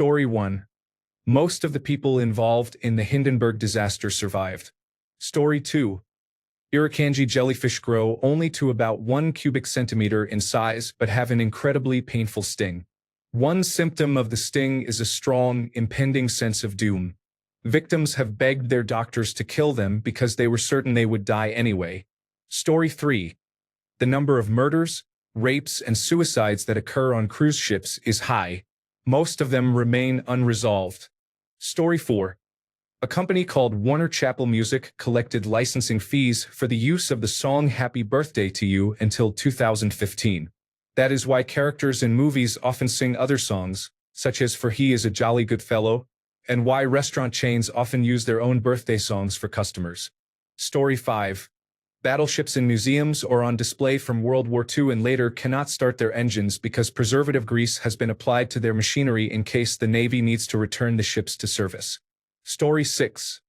Story 1. Most of the people involved in the Hindenburg disaster survived. Story 2. Irukandji jellyfish grow only to about 1 cubic centimeter in size but have an incredibly painful sting. One symptom of the sting is a strong, impending sense of doom. Victims have begged their doctors to kill them because they were certain they would die anyway. Story 3. The number of murders, rapes, and suicides that occur on cruise ships is high. Most of them remain unresolved. Story 4. A company called Warner Chappell Music collected licensing fees for the use of the song Happy Birthday to You until 2015. That is why characters in movies often sing other songs, such as For He Is a Jolly Good Fellow, and why restaurant chains often use their own birthday songs for customers. Story 5. Battleships in museums or on display from World War II and later cannot start their engines because preservative grease has been applied to their machinery in case the Navy needs to return the ships to service. Story 6.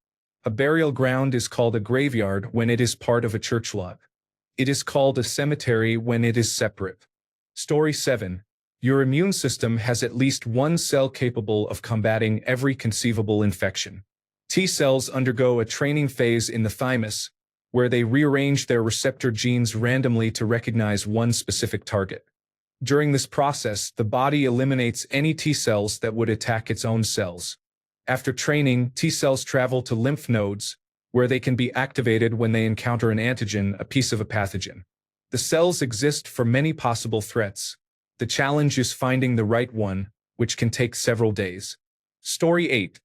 A burial ground is called a graveyard when it is part of a church lot. It is called a cemetery when it is separate. Story 7. Your immune system has at least one cell capable of combating every conceivable infection. T cells undergo a training phase in the thymus, where they rearrange their receptor genes randomly to recognize one specific target. During this process, the body eliminates any T cells that would attack its own cells. After training, T cells travel to lymph nodes, where they can be activated when they encounter an antigen, a piece of a pathogen. The cells exist for many possible threats. The challenge is finding the right one, which can take several days. Story 8.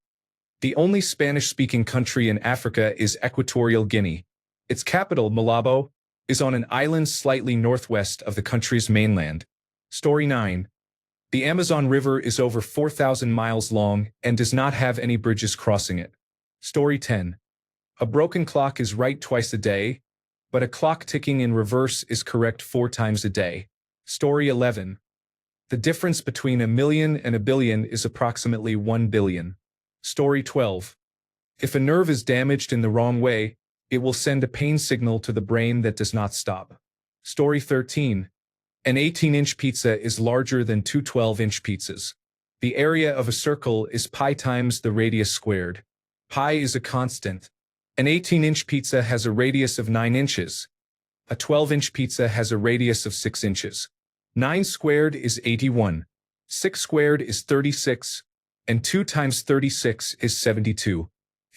The only Spanish-speaking country in Africa is Equatorial Guinea. Its capital, Malabo, is on an island slightly northwest of the country's mainland. Story 9. The Amazon River is over 4,000 miles long and does not have any bridges crossing it. Story 10. A broken clock is right twice a day, but a clock ticking in reverse is correct 4 times a day. Story 11. The difference between a million and a billion is approximately 1 billion. Story 12. If a nerve is damaged in the wrong way, it will send a pain signal to the brain that does not stop. Story 13. An 18-inch pizza is larger than 2 12-inch pizzas. The area of a circle is pi times the radius squared. Pi is a constant. An 18-inch pizza has a radius of 9 inches. A 12-inch pizza has a radius of 6 inches. 9 squared is 81. 6 squared is 36. And 2 times 36 is 72.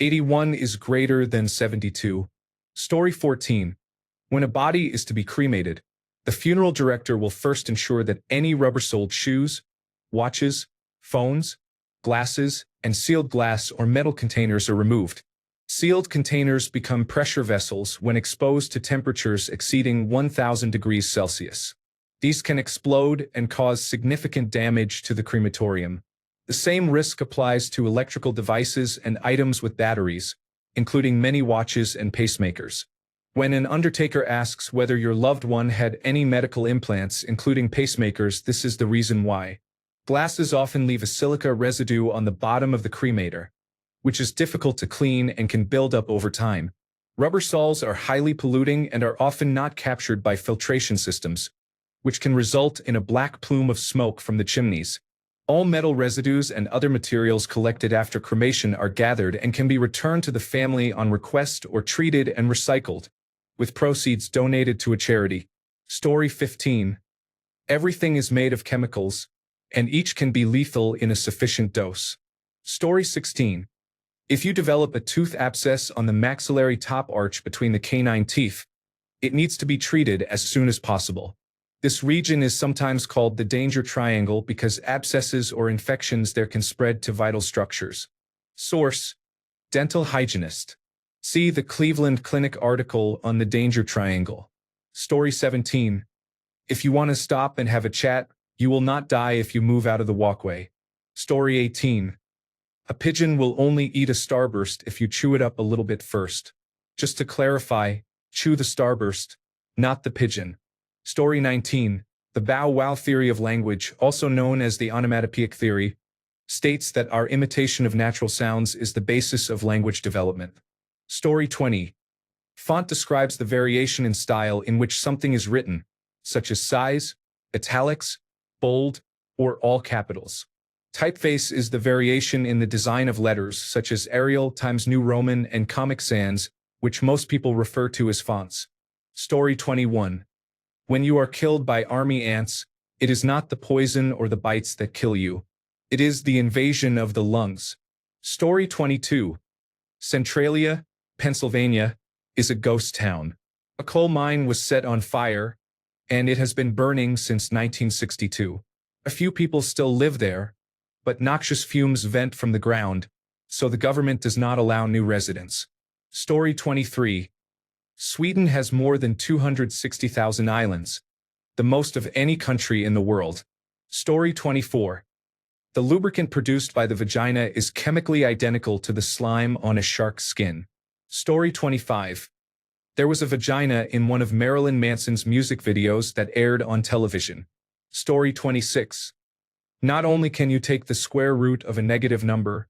81 is greater than 72. Story 14. When a body is to be cremated, the funeral director will first ensure that any rubber-soled shoes, watches, phones, glasses, and sealed glass or metal containers are removed. Sealed containers become pressure vessels when exposed to temperatures exceeding 1,000 degrees Celsius. These can explode and cause significant damage to the crematorium. The same risk applies to electrical devices and items with batteries, including many watches and pacemakers. When an undertaker asks whether your loved one had any medical implants, including pacemakers, this is the reason why. Glasses often leave a silica residue on the bottom of the cremator, which is difficult to clean and can build up over time. Rubber sols are highly polluting and are often not captured by filtration systems, which can result in a black plume of smoke from the chimneys. All metal residues and other materials collected after cremation are gathered and can be returned to the family on request or treated and recycled, with proceeds donated to a charity. Story 15. Everything is made of chemicals, and each can be lethal in a sufficient dose. Story 16. If you develop a tooth abscess on the maxillary top arch between the canine teeth, it needs to be treated as soon as possible. This region is sometimes called the danger triangle because abscesses or infections there can spread to vital structures. Source: Dental Hygienist. See the Cleveland Clinic article on the danger triangle. Story 17. If you want to stop and have a chat, you will not die if you move out of the walkway. Story 18. A pigeon will only eat a starburst if you chew it up a little bit first. Just to clarify, chew the starburst, not the pigeon. Story 19. The Bow Wow theory of language, also known as the onomatopoeic theory, states that our imitation of natural sounds is the basis of language development. Story 20. Font describes the variation in style in which something is written, such as size, italics, bold, or all capitals. Typeface is the variation in the design of letters, such as Arial times New Roman and Comic Sans, which most people refer to as fonts. Story 21. When you are killed by army ants, it is not the poison or the bites that kill you. It is the invasion of the lungs. Story 22. Centralia, Pennsylvania, is a ghost town. A coal mine was set on fire, and it has been burning since 1962. A few people still live there, but noxious fumes vent from the ground, so the government does not allow new residents. Story 23. Sweden has more than 260,000 islands, the most of any country in the world. Story 24. The lubricant produced by the vagina is chemically identical to the slime on a shark's skin. Story 25. There was a vagina in one of Marilyn Manson's music videos that aired on television. Story 26. Not only can you take the square root of a negative number,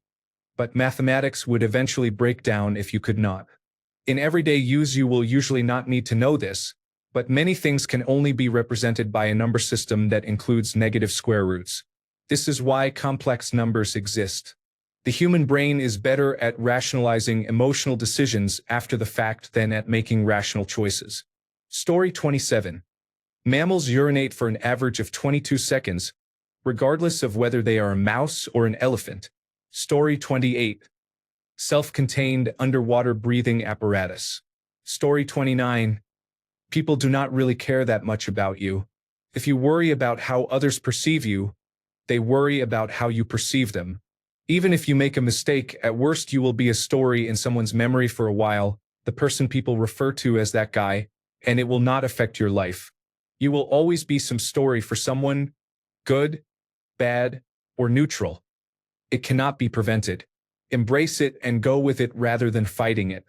but mathematics would eventually break down if you could not. In everyday use you will usually not need to know this, but many things can only be represented by a number system that includes negative square roots. This is why complex numbers exist. The human brain is better at rationalizing emotional decisions after the fact than at making rational choices. Story 27. Mammals urinate for an average of 22 seconds, regardless of whether they are a mouse or an elephant. Story 28. Self-contained underwater breathing apparatus. Story 29. People do not really care that much about you. If you worry about how others perceive you, they worry about how you perceive them. Even if you make a mistake, at worst you will be a story in someone's memory for a while, the person people refer to as that guy, and it will not affect your life. You will always be some story for someone, good, bad, or neutral. It cannot be prevented. Embrace it and go with it rather than fighting it.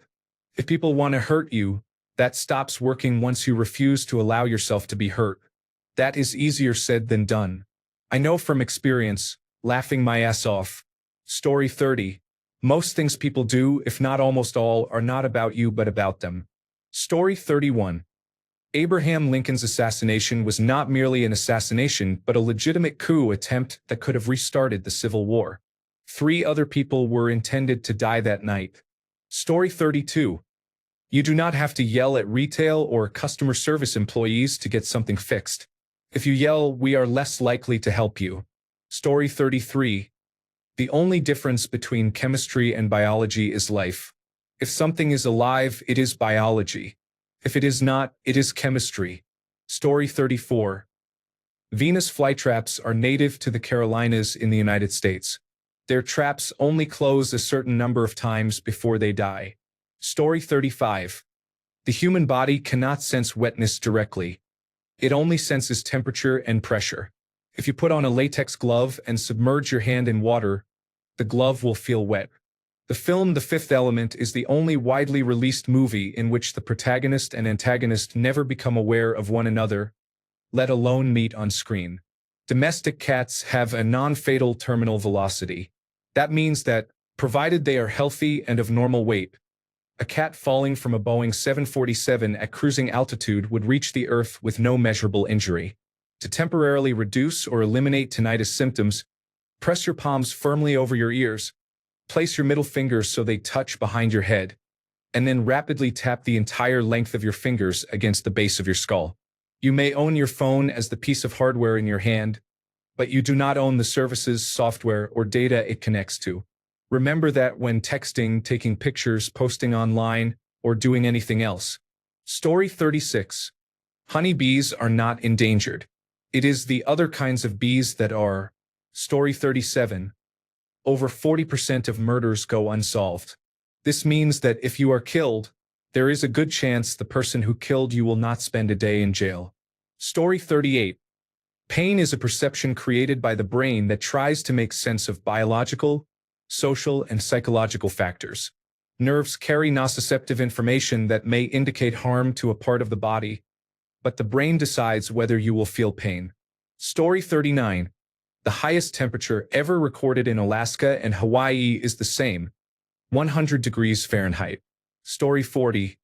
If people want to hurt you, that stops working once you refuse to allow yourself to be hurt. That is easier said than done. I know from experience, laughing my ass off. Story 30. Most things people do, if not almost all, are not about you but about them. Story 31. Abraham Lincoln's assassination was not merely an assassination but a legitimate coup attempt that could have restarted the Civil War. 3 other people were intended to die that night. Story 32. You do not have to yell at retail or customer service employees to get something fixed. If you yell, we are less likely to help you. Story 33. The only difference between chemistry and biology is life. If something is alive, it is biology. If it is not, it is chemistry. Story 34. Venus flytraps are native to the Carolinas in the United States. Their traps only close a certain number of times before they die. Story 35. The human body cannot sense wetness directly. It only senses temperature and pressure. If you put on a latex glove and submerge your hand in water, the glove will feel wet. The film The Fifth Element is the only widely released movie in which the protagonist and antagonist never become aware of one another, let alone meet on screen. Domestic cats have a non-fatal terminal velocity. That means that, provided they are healthy and of normal weight, a cat falling from a Boeing 747 at cruising altitude would reach the Earth with no measurable injury. To temporarily reduce or eliminate tinnitus symptoms, press your palms firmly over your ears, place your middle fingers so they touch behind your head, and then rapidly tap the entire length of your fingers against the base of your skull. You may own your phone as the piece of hardware in your hand, but you do not own the services, software, or data it connects to. Remember that when texting, taking pictures, posting online, or doing anything else. Story 36. Honeybees are not endangered. It is the other kinds of bees that are. Story 37. Over 40% of murders go unsolved. This means that if you are killed, there is a good chance the person who killed you will not spend a day in jail. Story 38. Pain is a perception created by the brain that tries to make sense of biological, social, and psychological factors. Nerves carry nociceptive information that may indicate harm to a part of the body, but the brain decides whether you will feel pain. Story 39. The highest temperature ever recorded in Alaska and Hawaii is the same, 100 degrees Fahrenheit. Story 40.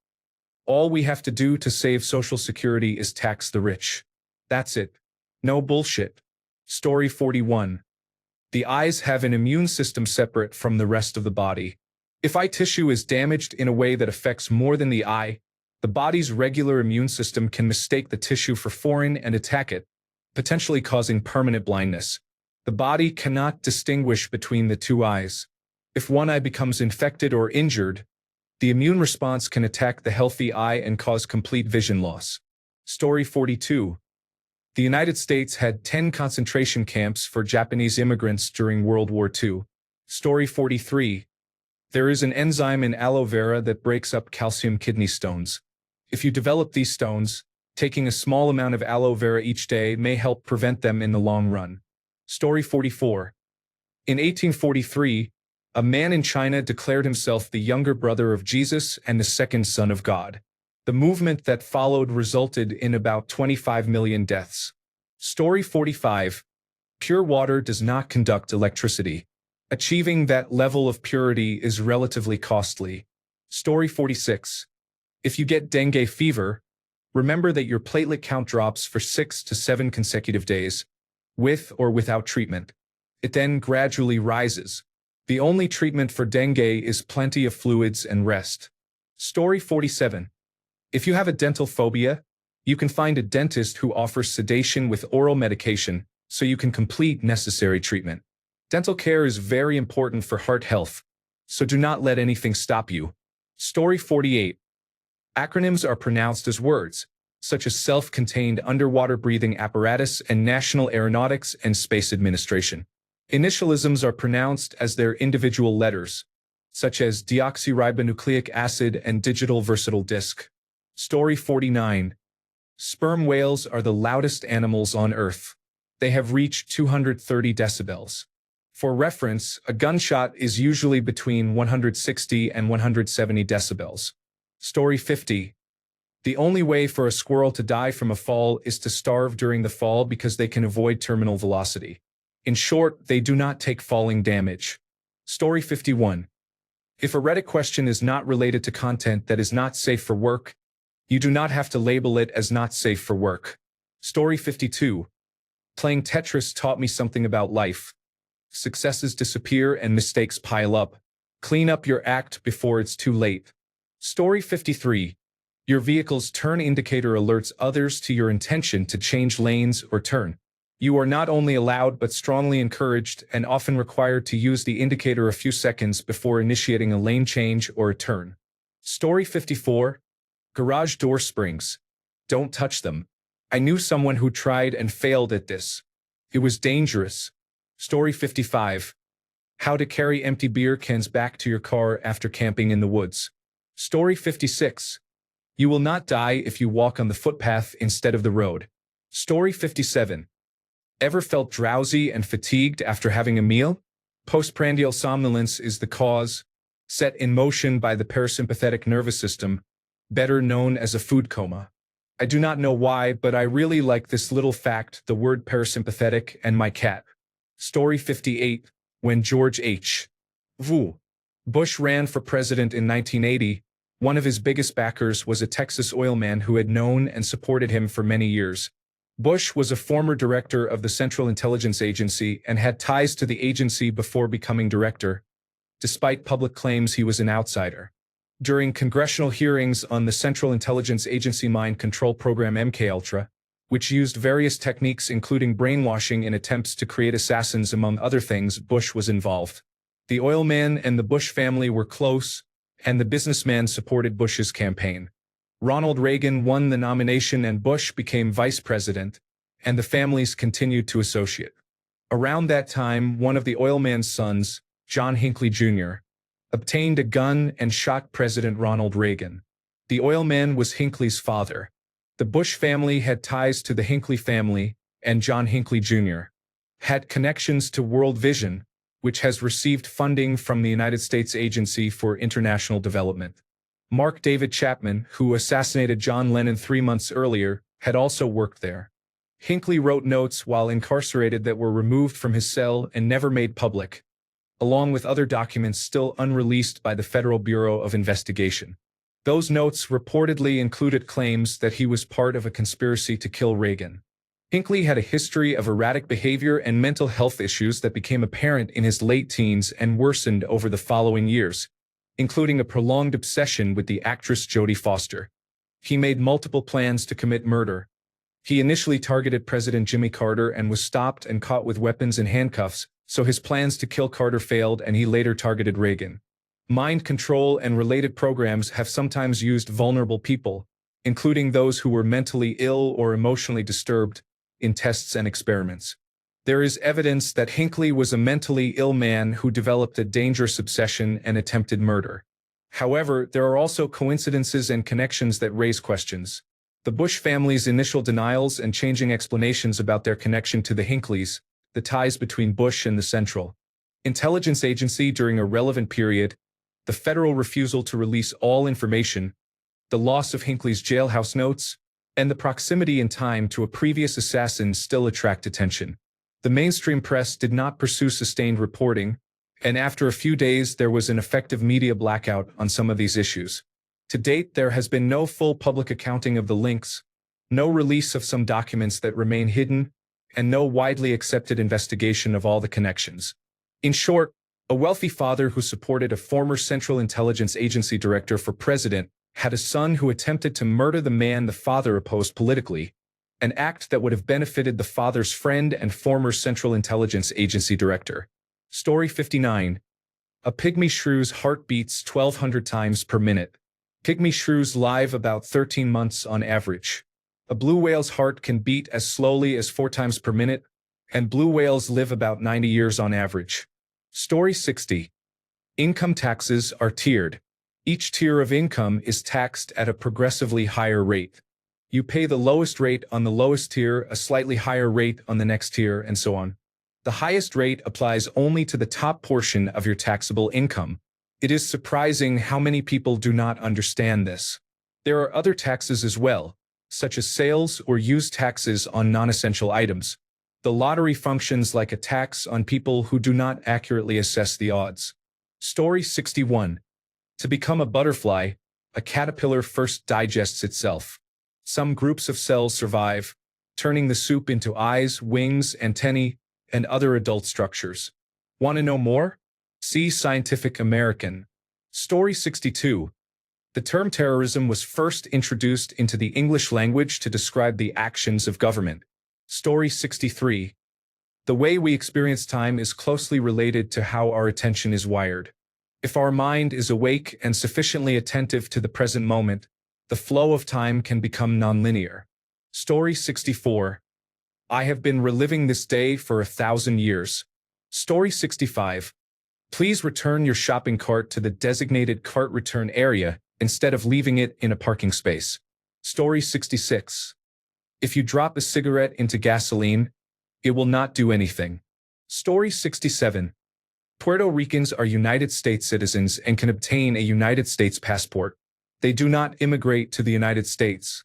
All we have to do to save Social Security is tax the rich. That's it. No bullshit. Story 41. The eyes have an immune system separate from the rest of the body. If eye tissue is damaged in a way that affects more than the eye, the body's regular immune system can mistake the tissue for foreign and attack it, potentially causing permanent blindness. The body cannot distinguish between the two eyes. If one eye becomes infected or injured, the immune response can attack the healthy eye and cause complete vision loss. Story 42. The United States had 10 concentration camps for Japanese immigrants during World War II. Story 43. There is an enzyme in aloe vera that breaks up calcium kidney stones. If you develop these stones, taking a small amount of aloe vera each day may help prevent them in the long run. Story 44. In 1843, a man in China declared himself the younger brother of Jesus and the second son of God. The movement that followed resulted in about 25 million deaths. Story 45. Pure water does not conduct electricity. Achieving that level of purity is relatively costly. Story 46. If you get dengue fever, remember that your platelet count drops for 6 to 7 consecutive days, with or without treatment. It then gradually rises. The only treatment for dengue is plenty of fluids and rest. Story 47. If you have a dental phobia, you can find a dentist who offers sedation with oral medication so you can complete necessary treatment. Dental care is very important for heart health, so do not let anything stop you. Story 48. Acronyms are pronounced as words, such as Self-Contained Underwater Breathing Apparatus and National Aeronautics and Space Administration. Initialisms are pronounced as their individual letters, such as deoxyribonucleic acid and digital versatile disk. Story 49. Sperm whales are the loudest animals on Earth. They have reached 230 decibels. For reference, a gunshot is usually between 160 and 170 decibels. Story 50. The only way for a squirrel to die from a fall is to starve during the fall because they can avoid terminal velocity. In short, they do not take falling damage. Story 51. If a Reddit question is not related to content that is not safe for work, you do not have to label it as not safe for work. Story 52. Playing Tetris taught me something about life. Successes disappear and mistakes pile up. Clean up your act before it's too late. Story 53. Your vehicle's turn indicator alerts others to your intention to change lanes or turn. You are not only allowed but strongly encouraged and often required to use the indicator a few seconds before initiating a lane change or a turn. Story 54. Garage door springs. Don't touch them. I knew someone who tried and failed at this. It was dangerous. Story 55. How to carry empty beer cans back to your car after camping in the woods. Story 56. You will not die if you walk on the footpath instead of the road. Story 57. Ever felt drowsy and fatigued after having a meal? Postprandial somnolence is the cause, set in motion by the parasympathetic nervous system, better known as a food coma. I do not know why, but I really like this little fact, the word parasympathetic and my cat. Story 58. When George H. W. Bush ran for president in 1980, one of his biggest backers was a Texas oil man who had known and supported him for many years. Bush was a former director of the Central Intelligence Agency and had ties to the agency before becoming director, despite public claims he was an outsider. During congressional hearings on the Central Intelligence Agency Mind Control Program MKUltra, which used various techniques including brainwashing in attempts to create assassins among other things, Bush was involved. The oil man and the Bush family were close, and the businessman supported Bush's campaign. Ronald Reagan won the nomination and Bush became vice president, and the families continued to associate. Around that time, one of the oil man's sons, John Hinckley Jr., obtained a gun and shot President Ronald Reagan. The oil man was Hinckley's father. The Bush family had ties to the Hinckley family, and John Hinckley Jr. had connections to World Vision, which has received funding from the United States Agency for International Development. Mark David Chapman, who assassinated John Lennon 3 months earlier, had also worked there. Hinckley wrote notes while incarcerated that were removed from his cell and never made public, along with other documents still unreleased by the Federal Bureau of Investigation. Those notes reportedly included claims that he was part of a conspiracy to kill Reagan. Hinckley had a history of erratic behavior and mental health issues that became apparent in his late teens and worsened over the following years, including a prolonged obsession with the actress Jodie Foster. He made multiple plans to commit murder. He initially targeted President Jimmy Carter and was stopped and caught with weapons and handcuffs, so his plans to kill Carter failed and he later targeted Reagan. Mind control and related programs have sometimes used vulnerable people, including those who were mentally ill or emotionally disturbed, in tests and experiments. There is evidence that Hinckley was a mentally ill man who developed a dangerous obsession and attempted murder. However, there are also coincidences and connections that raise questions. The Bush family's initial denials and changing explanations about their connection to the Hinkleys, the ties between Bush and the Central Intelligence Agency during a relevant period, the federal refusal to release all information, the loss of Hinckley's jailhouse notes, and the proximity in time to a previous assassin still attract attention. The mainstream press did not pursue sustained reporting, and after a few days there was an effective media blackout on some of these issues. To date, there has been no full public accounting of the links, no release of some documents that remain hidden, and no widely accepted investigation of all the connections. In short, a wealthy father who supported a former Central Intelligence Agency director for president had a son who attempted to murder the man the father opposed politically, an act that would have benefited the father's friend and former Central Intelligence Agency director. Story 59. A pygmy shrew's heart beats 1,200 times per minute. Pygmy shrews live about 13 months on average. A blue whale's heart can beat as slowly as 4 times per minute, and blue whales live about 90 years on average. Story 60. Income taxes are tiered. Each tier of income is taxed at a progressively higher rate. You pay the lowest rate on the lowest tier, a slightly higher rate on the next tier, and so on. The highest rate applies only to the top portion of your taxable income. It is surprising how many people do not understand this. There are other taxes as well, such as sales or use taxes on non-essential items. The lottery functions like a tax on people who do not accurately assess the odds. Story 61. To become a butterfly, a caterpillar first digests itself. Some groups of cells survive, turning the soup into eyes, wings, antennae, and other adult structures. Want to know more? See Scientific American. Story 62. The term terrorism was first introduced into the English language to describe the actions of government. Story 63. The way we experience time is closely related to how our attention is wired. If our mind is awake and sufficiently attentive to the present moment, the flow of time can become nonlinear. Story 64. I have been reliving this day for 1,000 years. Story 65. Please return your shopping cart to the designated cart return area instead of leaving it in a parking space. Story 66. If you drop a cigarette into gasoline, it will not do anything. Story 67. Puerto Ricans are United States citizens and can obtain a United States passport. They do not immigrate to the United States.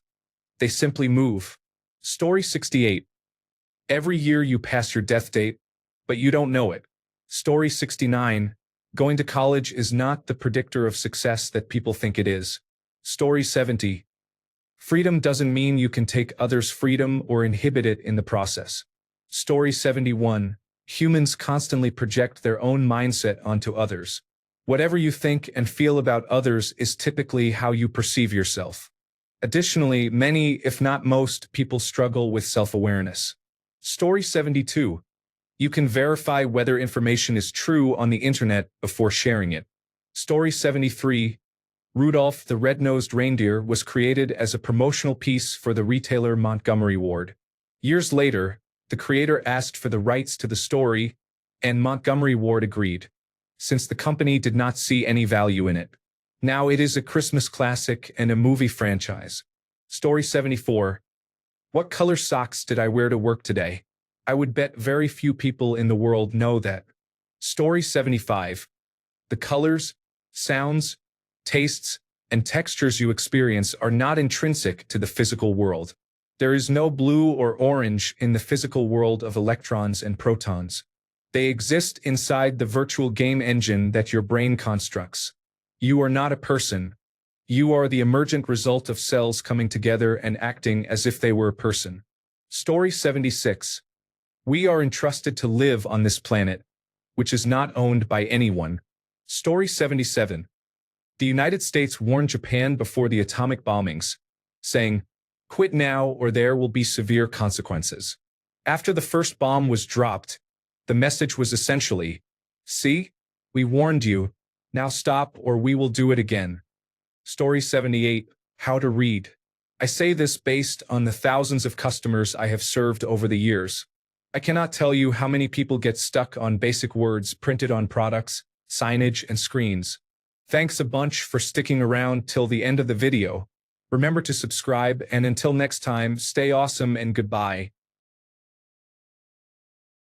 They simply move. Story 68. Every year you pass your death date, but you don't know it. Story 69. Going to college is not the predictor of success that people think it is. Story 70. Freedom doesn't mean you can take others' freedom or inhibit it in the process. Story 71. Humans constantly project their own mindset onto others. Whatever you think and feel about others is typically how you perceive yourself. Additionally, many, if not most, people struggle with self-awareness. Story 72. You can verify whether information is true on the internet before sharing it. Story 73. Rudolph the Red-Nosed Reindeer was created as a promotional piece for the retailer Montgomery Ward. Years later, the creator asked for the rights to the story, and Montgomery Ward agreed, since the company did not see any value in it. Now it is a Christmas classic and a movie franchise. Story 74. What color socks did I wear to work today? I would bet very few people in the world know that. Story 75. The colors, sounds, tastes, and textures you experience are not intrinsic to the physical world. There is no blue or orange in the physical world of electrons and protons. They exist inside the virtual game engine that your brain constructs. You are not a person. You are the emergent result of cells coming together and acting as if they were a person. Story 76. We are entrusted to live on this planet, which is not owned by anyone. Story 77. The United States warned Japan before the atomic bombings, saying, "Quit now or there will be severe consequences." After the first bomb was dropped, the message was essentially, "See, we warned you, now stop or we will do it again." Story 78. How to read. I say this based on the thousands of customers I have served over the years. I cannot tell you how many people get stuck on basic words printed on products, signage, and screens. Thanks a bunch for sticking around till the end of the video. Remember to subscribe, and until next time, stay awesome and goodbye.